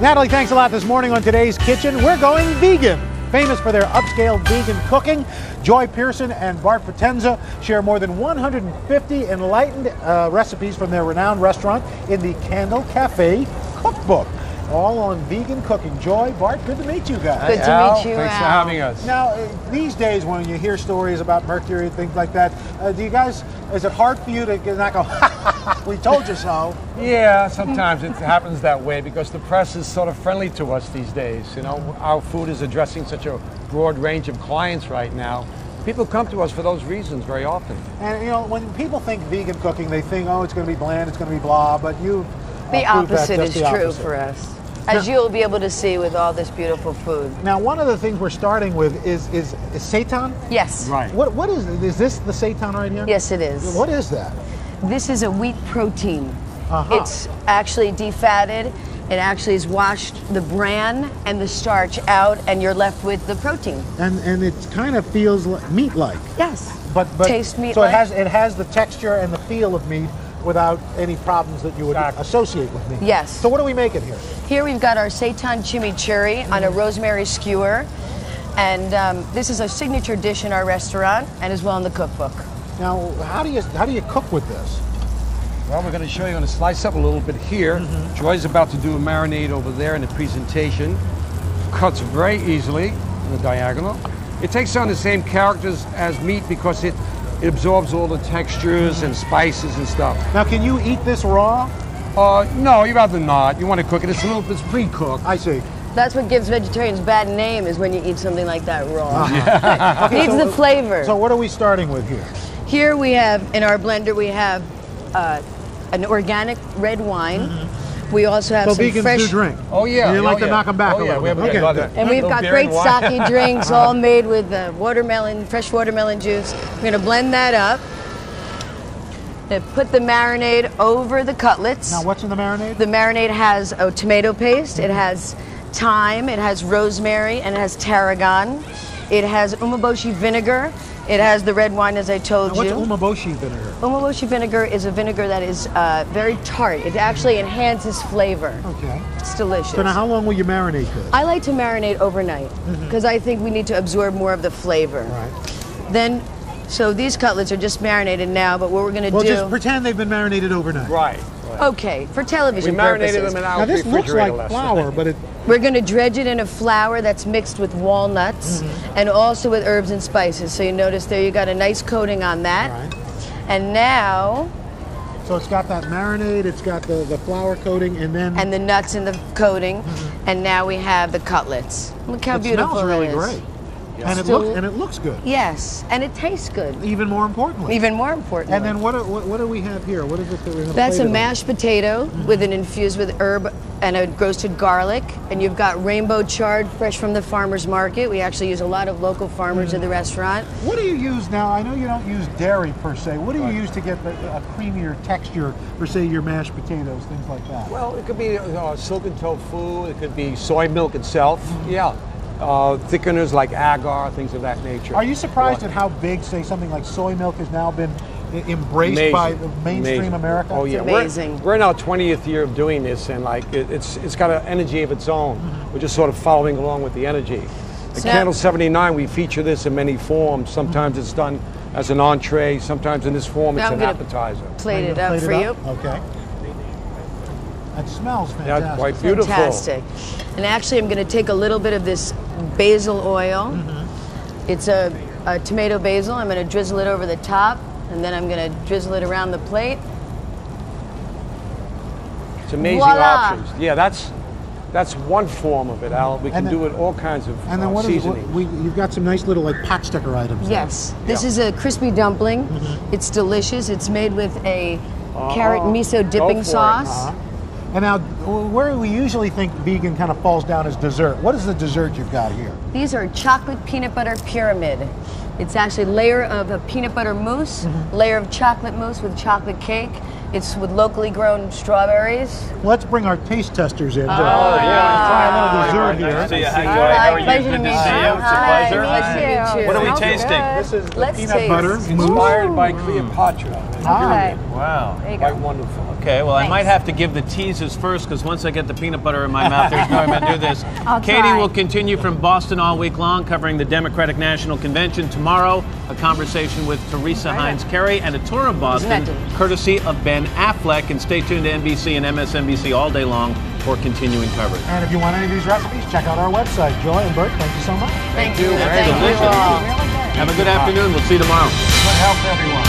Natalie, thanks a lot this morning on Today's Kitchen. We're going vegan. Famous for their upscale vegan cooking, Joy Pearson and Bart Potenza share more than 150 enlightened recipes from their renowned restaurant in the Candle Cafe cookbook. All on vegan cooking. Joy, Bart, good to meet you guys. Good to meet you, Thanks for having us. Now, these days when you hear stories about mercury and things like that, do you guys, is it hard for you to not go, ha ha ha, we told you so? Yeah, sometimes it happens that way because the press is sort of friendly to us these days. You know, our food is addressing such a broad range of clients right now. People come to us for those reasons very often. And you know, when people think vegan cooking, they think, oh, it's going to be bland, it's going to be blah, but you The opposite is true for us, as you'll be able to see with all this beautiful food. Now, one of the things we're starting with is seitan? Yes. Right. What is this the seitan right here? Yes, it is. What is that? This is a wheat protein. It's actually defatted. It actually is washed the bran and the starch out, and you're left with the protein. And it kind of feels like meat-like. Yes. But Taste meat-like. So it has the texture and the feel of meat without any problems that you would associate with meat. Yes. So what are we making here? Here we've got our seitan chimichurri on a rosemary skewer, and this is a signature dish in our restaurant and as well in the cookbook. Now, how do you cook with this? Well, we're going to show you. I'm going to slice up a little bit here. Joy's about to do a marinade over there in the presentation. Cuts very easily in the diagonal. It takes on the same characters as meat because it absorbs all the textures and spices and stuff. Now, can you eat this raw? No, you'd rather not. You want to cook it. It's pre-cooked. I see. That's what gives vegetarians a bad name, is when you eat something like that raw. It needs the flavor. So what are we starting with here? Here we have, in our blender, we have an organic red wine. We also have So some vegans fresh... do drink? Oh, yeah. You like to knock them back a little bit. Okay. And we've got great sake drinks all made with watermelon, fresh watermelon juice. We're going to blend that up. Put the marinade over the cutlets. Now, what's in the marinade? The marinade has a tomato paste, it has thyme, it has rosemary, and it has tarragon. It has umeboshi vinegar. It has the red wine, as I told now, you. what's umeboshi vinegar? Umeboshi vinegar is a vinegar that is very tart. It actually enhances flavor. Okay. It's delicious. So now, how long will you marinate this? I like to marinate overnight because I think we need to absorb more of the flavor. Right. Then, so these cutlets are just marinated now, but what we're going to do... Well, just pretend they've been marinated overnight. Right. Okay, for television We marinated purposes. them in our Now, this looks refrigerator like last flour, night. but it... We're going to dredge it in a flour that's mixed with walnuts and also with herbs and spices. So you notice there you got a nice coating on that. Right. And now... So it's got that marinade, it's got the flour coating, and then... And the nuts in the coating. And now we have the cutlets. Look how beautiful It smells really it is. great. Yes. And it looks good. Yes, and it tastes good. Even more importantly. Even more important. And then what do we have here? What is it that we're going to That's a mashed potato with an infused with herb and a roasted garlic. And you've got rainbow chard fresh from the farmer's market. We actually use a lot of local farmers in the restaurant. What do you use now? I know you don't use dairy per se. What do you use to get a creamier texture for, say, your mashed potatoes, things like that? Well, it could be silken tofu. It could be soy milk itself. Yeah. Thickeners like agar, things of that nature. Are you surprised at how big, say, something like soy milk has now been embraced by the mainstream America? Oh yeah, It's amazing. We're in our 20th year of doing this, and like it's got an energy of its own. We're just sort of following along with the energy. At So- Candle 79, we feature this in many forms. Sometimes it's done as an entree. Sometimes in this form, it's Now I'm an gonna appetizer. Plate it up for you. Okay. It smells fantastic. Yeah, quite beautiful. Fantastic. And actually, I'm going to take a little bit of this basil oil. It's a tomato basil. I'm going to drizzle it over the top, and then I'm going to drizzle it around the plate. It's amazing Voila. options. Yeah, that's one form of it, Al. We can do it all kinds of And then what is seasonings. you've got some nice little like pot sticker items. Yes. This is a crispy dumpling. It's delicious. It's made with a carrot miso dipping for it. sauce. And now, where we usually think vegan kind of falls down as dessert, what is the dessert you've got here? These are chocolate peanut butter pyramid. It's actually a layer of a peanut butter mousse, layer of chocolate mousse with chocolate cake. It's with locally grown strawberries. Let's bring our taste testers in. Oh, Try a little dessert here. Nice to see you. Hi, Joy. How are you? Pleasure to Good to meet see you. you. It's a Hi, pleasure. nice to meet you. What are we Smells tasting? good. This is the Let's peanut taste. butter mousse. Inspired by Cleopatra. Okay. Wow. There you Quite go. wonderful. Okay, well, I Thanks. might have to give the teases first because once I get the peanut butter in my mouth, there's no way to do this. I'll Katie try. will continue from Boston all week long, covering the Democratic National Convention. Tomorrow, a conversation with Teresa Heinz Kerry and a tour of Boston, Isn't that courtesy of Ben Affleck. And stay tuned to NBC and MSNBC all day long for continuing coverage. And if you want any of these recipes, check out our website. Joy and Bert, thank you so much. Thank you. Very Thank you delicious. all. Have a good afternoon. We'll see you tomorrow. Good health, everyone.